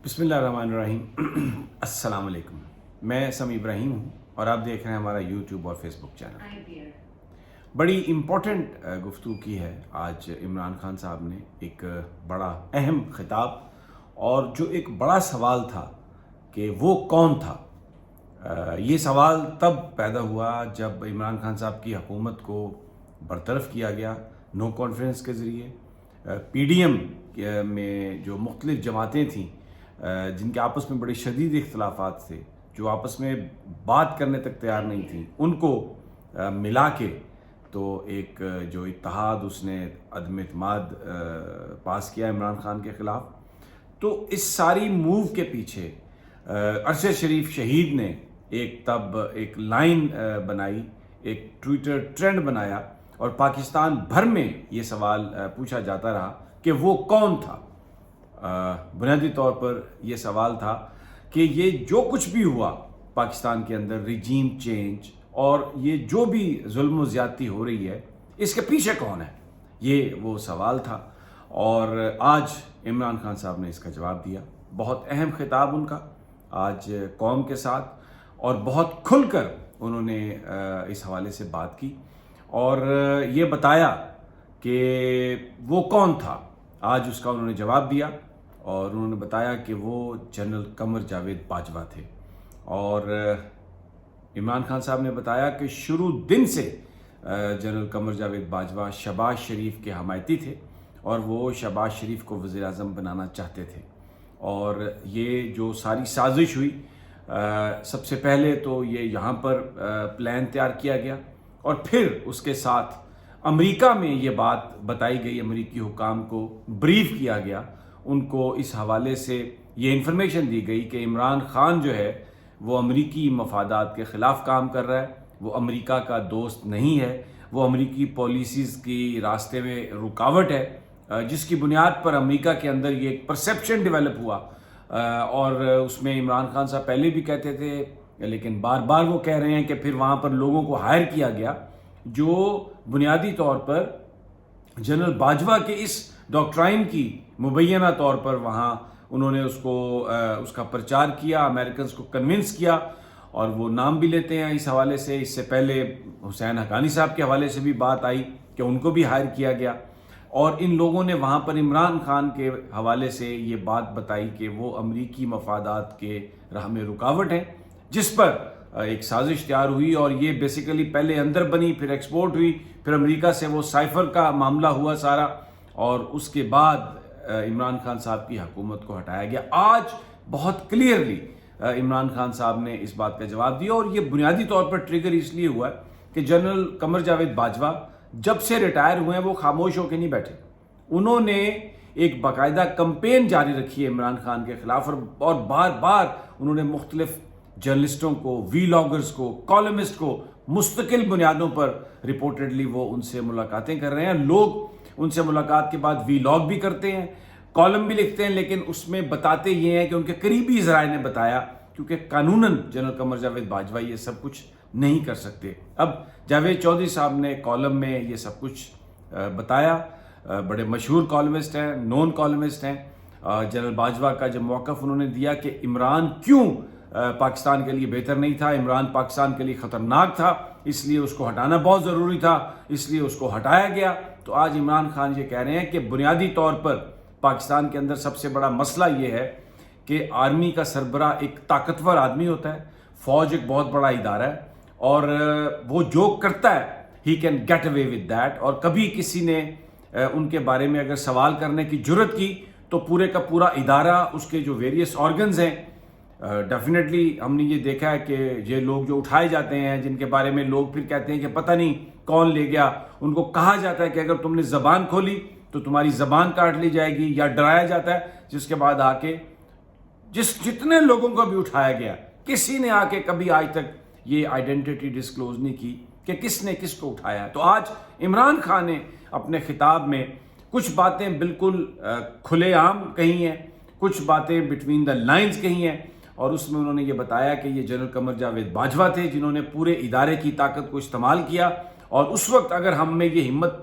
بسم اللہ الرحمن الرحیم۔ السلام علیکم، میں سمی ابراہیم ہوں اور آپ دیکھ رہے ہیں ہمارا یوٹیوب اور فیس بک چینل۔ بڑی امپورٹنٹ گفتگو کی ہے آج عمران خان صاحب نے، ایک بڑا اہم خطاب، اور جو ایک بڑا سوال تھا کہ وہ کون تھا۔ یہ سوال تب پیدا ہوا جب عمران خان صاحب کی حکومت کو برطرف کیا گیا نو کانفرنس کے ذریعے۔ پی ڈی ایم میں جو مختلف جماعتیں تھیں جن کے آپس میں بڑے شدید اختلافات تھے، جو آپس میں بات کرنے تک تیار نہیں تھیں، ان کو ملا کے تو ایک جو اتحاد اس نے عدم اعتماد پاس کیا عمران خان کے خلاف۔ تو اس ساری موو کے پیچھے ارشد شریف شہید نے ایک لائن بنائی، ایک ٹویٹر ٹرینڈ بنایا، اور پاکستان بھر میں یہ سوال پوچھا جاتا رہا کہ وہ کون تھا۔ بنیادی طور پر یہ سوال تھا کہ یہ جو کچھ بھی ہوا پاکستان کے اندر، ریجیم چینج اور یہ جو بھی ظلم و زیادتی ہو رہی ہے، اس کے پیچھے کون ہے، یہ وہ سوال تھا۔ اور آج عمران خان صاحب نے اس کا جواب دیا۔ بہت اہم خطاب ان کا آج قوم کے ساتھ، اور بہت کھل کر انہوں نے اس حوالے سے بات کی اور یہ بتایا کہ وہ کون تھا۔ آج اس کا انہوں نے جواب دیا اور انہوں نے بتایا کہ وہ جنرل قمر جاوید باجوہ تھے۔ اور عمران خان صاحب نے بتایا کہ شروع دن سے جنرل قمر جاوید باجوہ شہباز شریف کے حمایتی تھے اور وہ شہباز شریف کو وزیر اعظم بنانا چاہتے تھے۔ اور یہ جو ساری سازش ہوئی، سب سے پہلے تو یہ یہاں پر پلان تیار کیا گیا، اور پھر اس کے ساتھ امریکہ میں یہ بات بتائی گئی، امریکی حکام کو بریف کیا گیا، ان کو اس حوالے سے یہ انفارمیشن دی گئی کہ عمران خان جو ہے وہ امریکی مفادات کے خلاف کام کر رہا ہے، وہ امریکہ کا دوست نہیں ہے، وہ امریکی پالیسیز کی راستے میں رکاوٹ ہے، جس کی بنیاد پر امریکہ کے اندر یہ ایک پرسیپشن ڈیولپ ہوا۔ اور اس میں عمران خان صاحب پہلے بھی کہتے تھے، لیکن بار بار وہ کہہ رہے ہیں کہ پھر وہاں پر لوگوں کو ہائر کیا گیا جو بنیادی طور پر جنرل باجوہ کے اس ڈاکٹرائن کی مبینہ طور پر وہاں انہوں نے اس کا پرچار کیا، امریکنز کو کنونس کیا، اور وہ نام بھی لیتے ہیں اس حوالے سے۔ اس سے پہلے حسین حقانی صاحب کے حوالے سے بھی بات آئی کہ ان کو بھی ہائر کیا گیا، اور ان لوگوں نے وہاں پر عمران خان کے حوالے سے یہ بات بتائی کہ وہ امریکی مفادات کے راہ میں رکاوٹ ہیں، جس پر ایک سازش تیار ہوئی، اور یہ بیسیکلی پہلے اندر بنی، پھر ایکسپورٹ ہوئی، پھر امریکہ سے وہ سائفر کا معاملہ ہوا سارا، اور اس کے بعد عمران خان صاحب کی حکومت کو ہٹایا گیا۔ آج بہت کلیئرلی عمران خان صاحب نے اس بات کا جواب دیا، اور یہ بنیادی طور پر ٹریگر اس لیے ہوا ہے کہ جنرل قمر جاوید باجوہ جب سے ریٹائر ہوئے ہیں وہ خاموش ہو کے نہیں بیٹھے، انہوں نے ایک باقاعدہ کمپین جاری رکھی ہے عمران خان کے خلاف، اور بار بار انہوں نے مختلف جرنلسٹوں کو، وی لاگرز کو، کالمسٹ کو مستقل بنیادوں پر رپورٹڈلی وہ ان سے ملاقاتیں کر رہے ہیں۔ لوگ ان سے ملاقات کے بعد وی لاگ بھی کرتے ہیں، کالم بھی لکھتے ہیں، لیکن اس میں بتاتے یہ ہیں کہ ان کے قریبی ذرائع نے بتایا، کیونکہ قانوناً جنرل قمر جاوید باجوہ یہ سب کچھ نہیں کر سکتے۔ اب جاوید چودھری صاحب نے کالم میں یہ سب کچھ بتایا، بڑے مشہور کالمسٹ ہیں، نون کالمسٹ ہیں۔ جنرل باجوہ کا جب موقف انہوں نے دیا کہ عمران کیوں پاکستان کے لیے بہتر نہیں تھا، عمران پاکستان کے لیے خطرناک تھا، اس لیے اس کو ہٹانا بہت ضروری تھا، اس لیے اس کو ہٹایا گیا، تو آج عمران خان یہ کہہ رہے ہیں کہ بنیادی طور پر پاکستان کے اندر سب سے بڑا مسئلہ یہ ہے کہ آرمی کا سربراہ ایک طاقتور آدمی ہوتا ہے، فوج ایک بہت بڑا ادارہ ہے، اور وہ جو کرتا ہے he can get away with that, اور کبھی کسی نے ان کے بارے میں اگر سوال کرنے کی جرت کی تو پورے کا پورا ادارہ، اس کے جو ویریس آرگنز ہیں، ڈیفینیٹلی ہم نے یہ دیکھا ہے کہ یہ لوگ جو اٹھائے جاتے ہیں، جن کے بارے میں لوگ پھر کہتے ہیں کہ پتہ نہیں کون لے گیا، ان کو کہا جاتا ہے کہ اگر تم نے زبان کھولی تو تمہاری زبان کاٹ لی جائے گی، یا ڈرایا جاتا ہے، جس کے بعد آ کے جتنے لوگوں کو بھی اٹھایا گیا، کسی نے آ کے کبھی آج تک یہ آئیڈینٹی ڈسکلوز نہیں کی کہ کس نے کس کو اٹھایا۔ تو آج عمران خان نے اپنے خطاب میں کچھ باتیں بالکل کھلے عام کہی ہیں، کچھ باتیں بٹوین دا لائنز کہی ہیں، اور اس میں انہوں نے یہ بتایا کہ یہ جنرل قمر جاوید باجوہ تھے جنہوں نے پورے ادارے کی طاقت کو استعمال کیا، اور اس وقت اگر ہم میں یہ ہمت،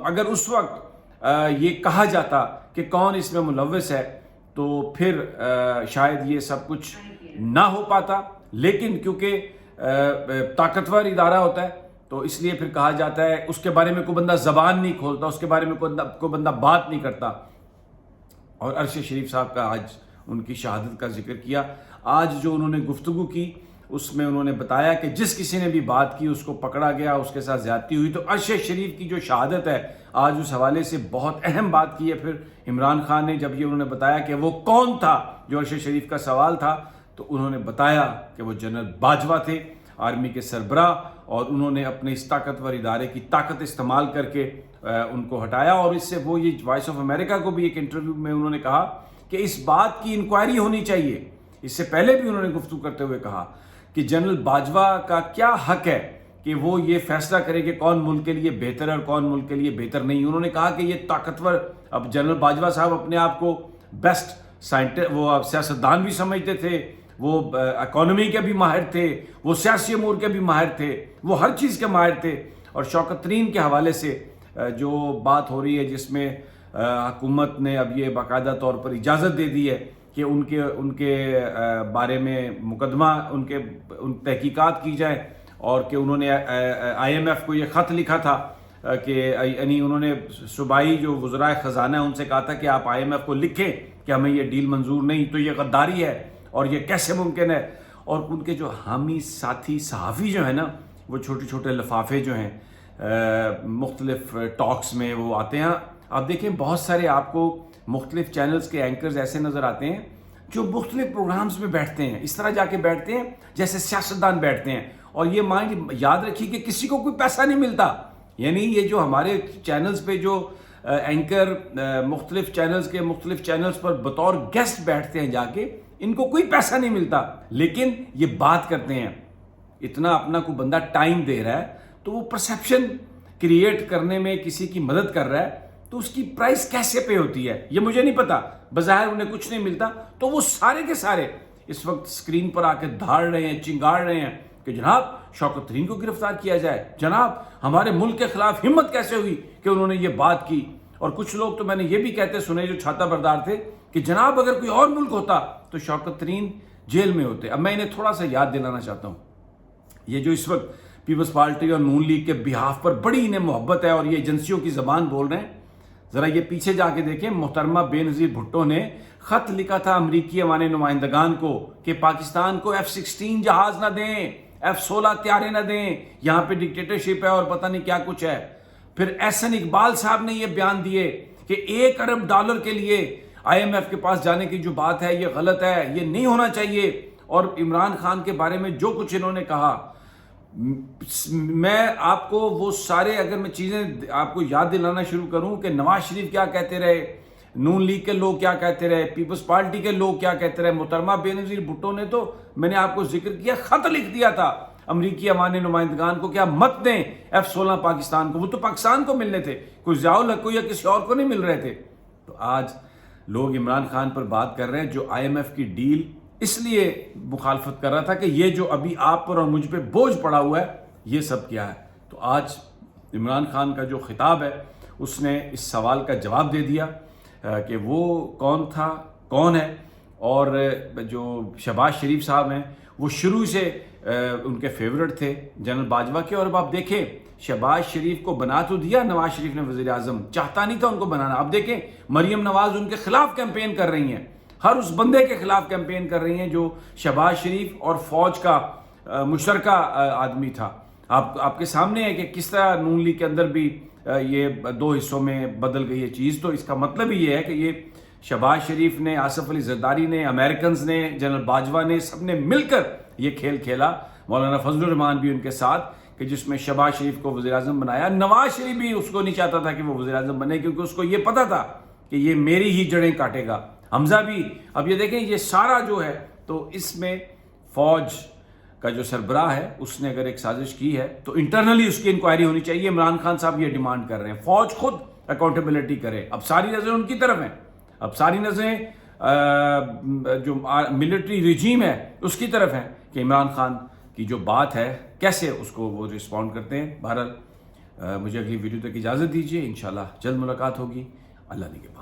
اگر اس وقت یہ کہا جاتا کہ کون اس میں ملوث ہے، تو پھر شاید یہ سب کچھ نہ ہو پاتا، لیکن کیونکہ طاقتور ادارہ ہوتا ہے تو اس لیے پھر کہا جاتا ہے اس کے بارے میں کوئی بندہ زبان نہیں کھولتا، اس کے بارے میں کوئی بندہ بات نہیں کرتا۔ اور ارشد شریف صاحب کا آج ان کی شہادت کا ذکر کیا، آج جو انہوں نے گفتگو کی اس میں انہوں نے بتایا کہ جس کسی نے بھی بات کی اس کو پکڑا گیا، اس کے ساتھ زیادتی ہوئی۔ تو ارشد شریف کی جو شہادت ہے آج اس حوالے سے بہت اہم بات کی ہے۔ پھر عمران خان نے جب یہ انہوں نے بتایا کہ وہ کون تھا، جو ارشد شریف کا سوال تھا، تو انہوں نے بتایا کہ وہ جنرل باجوہ تھے، آرمی کے سربراہ، اور انہوں نے اپنے اس طاقتور ادارے کی طاقت استعمال کر کے ان کو ہٹایا۔ اور اس سے وہ یہ وائس آف امریکہ کو بھی ایک انٹرویو میں انہوں نے کہا کہ اس بات کی انکوائری ہونی چاہیے۔ اس سے پہلے بھی انہوں نے گفتگو کرتے ہوئے کہا کہ جنرل باجوہ کا کیا حق ہے کہ وہ یہ فیصلہ کرے کہ کون ملک کے لیے بہتر ہے اور کون ملک کے لیے بہتر نہیں۔ انہوں نے کہا کہ یہ طاقتور، اب جنرل باجوہ صاحب اپنے آپ کو بیسٹ وہ سیاستدان بھی سمجھتے تھے، وہ اکانومی کے بھی ماہر تھے، وہ سیاسی امور کے بھی ماہر تھے، وہ ہر چیز کے ماہر تھے۔ اور شوکت ترین کے حوالے سے جو بات ہو رہی ہے جس میں حکومت نے اب یہ باقاعدہ طور پر اجازت دے دی ہے کہ ان کے بارے میں مقدمہ ان تحقیقات کی جائے، اور کہ انہوں نے آئی ایم ایف کو یہ خط لکھا تھا کہ یعنی انہوں نے صوبائی جو وزرائے خزانہ ہیں ان سے کہا تھا کہ آپ آئی ایم ایف کو لکھیں کہ ہمیں یہ ڈیل منظور نہیں، تو یہ غداری ہے اور یہ کیسے ممکن ہے۔ اور ان کے جو حامی ساتھی صحافی جو ہیں نا، وہ چھوٹے چھوٹے لفافے جو ہیں مختلف ٹاکس میں وہ آتے ہیں، آپ دیکھیں بہت سارے آپ کو مختلف چینلز کے اینکرز ایسے نظر آتے ہیں جو مختلف پروگرامز میں بیٹھتے ہیں، اس طرح جا کے بیٹھتے ہیں جیسے سیاستدان بیٹھتے ہیں۔ اور یہ مائنڈ یاد رکھیے کہ کسی کو کوئی پیسہ نہیں ملتا، یعنی یہ جو ہمارے چینلز پہ جو اینکر مختلف چینلز پر بطور گیسٹ بیٹھتے ہیں جا کے، ان کو کوئی پیسہ نہیں ملتا، لیکن یہ بات کرتے ہیں۔ اتنا اپنا کوئی بندہ ٹائم دے رہا ہے تو وہ پرسیپشن کریٹ کرنے میں کسی کی مدد کر رہا ہے، تو اس کی پرائس کیسے پے ہوتی ہے یہ مجھے نہیں پتا۔ بظاہر انہیں کچھ نہیں ملتا تو وہ سارے کے سارے اس وقت سکرین پر آ کے دھاڑ رہے ہیں، چنگاڑ رہے ہیں کہ جناب شوکت ترین کو گرفتار کیا جائے، جناب ہمارے ملک کے خلاف ہمت کیسے ہوئی کہ انہوں نے یہ بات کی۔ اور کچھ لوگ تو میں نے یہ بھی کہتے سنے جو چھاتا بردار تھے کہ جناب اگر کوئی اور ملک ہوتا تو شوکت ترین جیل میں ہوتے۔ اب میں انہیں تھوڑا سا یاد دلانا چاہتا ہوں، یہ جو اس وقت پیپلز پارٹی اور نون لیگ کے بہاف پر بڑی انہیں محبت ہے اور یہ ایجنسیوں کی زبان بول رہے ہیں، ذرا یہ پیچھے جا کے دیکھیں۔ محترمہ بے نظیر بھٹو نے خط لکھا تھا امریکی ایوان نمائندگان کو کہ پاکستان کو F-16 جہاز نہ دیں، F-16 طیارے نہ دیں، یہاں پہ ڈکٹیٹرشپ ہے اور پتہ نہیں کیا کچھ ہے۔ پھر احسن اقبال صاحب نے یہ بیان دیے کہ $1 ارب کے لیے آئی ایم ایف کے پاس جانے کی جو بات ہے یہ غلط ہے، یہ نہیں ہونا چاہیے۔ اور عمران خان کے بارے میں جو کچھ انہوں نے کہا، میں آپ کو وہ سارے اگر میں چیزیں آپ کو یاد دلانا شروع کروں کہ نواز شریف کیا کہتے رہے، نون لیگ کے لوگ کیا کہتے رہے، پیپلز پارٹی کے لوگ کیا کہتے رہے، محترمہ بے نظیر بھٹو نے تو میں نے آپ کو ذکر کیا خط لکھ دیا تھا امریکی ایوان نمائندگان کو کہ آپ مت دیں F-16 پاکستان کو۔ وہ تو پاکستان کو ملنے تھے، کوئی ضیاء الحق کو یا کسی اور کو نہیں مل رہے تھے۔ تو آج لوگ عمران خان پر بات کر رہے ہیں جو آئی ایم ایف کی ڈیل اس لیے مخالفت کر رہا تھا کہ یہ جو ابھی آپ پر اور مجھ پہ بوجھ پڑا ہوا ہے یہ سب کیا ہے۔ تو آج عمران خان کا جو خطاب ہے اس نے اس سوال کا جواب دے دیا کہ وہ کون تھا، کون ہے۔ اور جو شہباز شریف صاحب ہیں وہ شروع سے ان کے فیورٹ تھے جنرل باجوہ کے، اور اب آپ دیکھیں شہباز شریف کو بنا تو دیا نواز شریف نے، وزیر اعظم چاہتا نہیں تھا ان کو بنانا۔ اب دیکھیں مریم نواز ان کے خلاف کیمپین کر رہی ہیں، ہر اس بندے کے خلاف کیمپین کر رہی ہیں جو شہباز شریف اور فوج کا مشترکہ آدمی تھا۔ آپ کے سامنے ہے کہ کس طرح نون لیگ کے اندر بھی یہ دو حصوں میں بدل گئی یہ چیز۔ تو اس کا مطلب ہی یہ ہے کہ یہ شہباز شریف نے، آصف علی زرداری نے، امریکنز نے، جنرل باجوہ نے، سب نے مل کر یہ کھیل کھیلا۔ مولانا فضل الرحمان بھی ان کے ساتھ، کہ جس میں شہباز شریف کو وزیر اعظم بنایا۔ نواز شریف بھی اس کو نہیں چاہتا تھا کہ وہ وزیر اعظم بنے کیونکہ اس کو یہ پتا تھا کہ یہ میری ہی جڑیں کاٹے گا۔ حمزہ بھی، اب یہ دیکھیں یہ سارا جو ہے، تو اس میں فوج کا جو سربراہ ہے اس نے اگر ایک سازش کی ہے تو انٹرنلی اس کی انکوائری ہونی چاہیے۔ عمران خان صاحب یہ ڈیمانڈ کر رہے ہیں، فوج خود اکاؤنٹیبلٹی کرے۔ اب ساری نظریں ان کی طرف ہیں، اب ساری نظریں جو ملٹری رجیم ہے اس کی طرف ہیں کہ عمران خان کی جو بات ہے کیسے اس کو وہ رسپونڈ کرتے ہیں۔ بہرحال مجھے اگلی ویڈیو تک اجازت دیجیے، انشاءاللہ جلد ملاقات ہوگی۔ اللہ نگہبان۔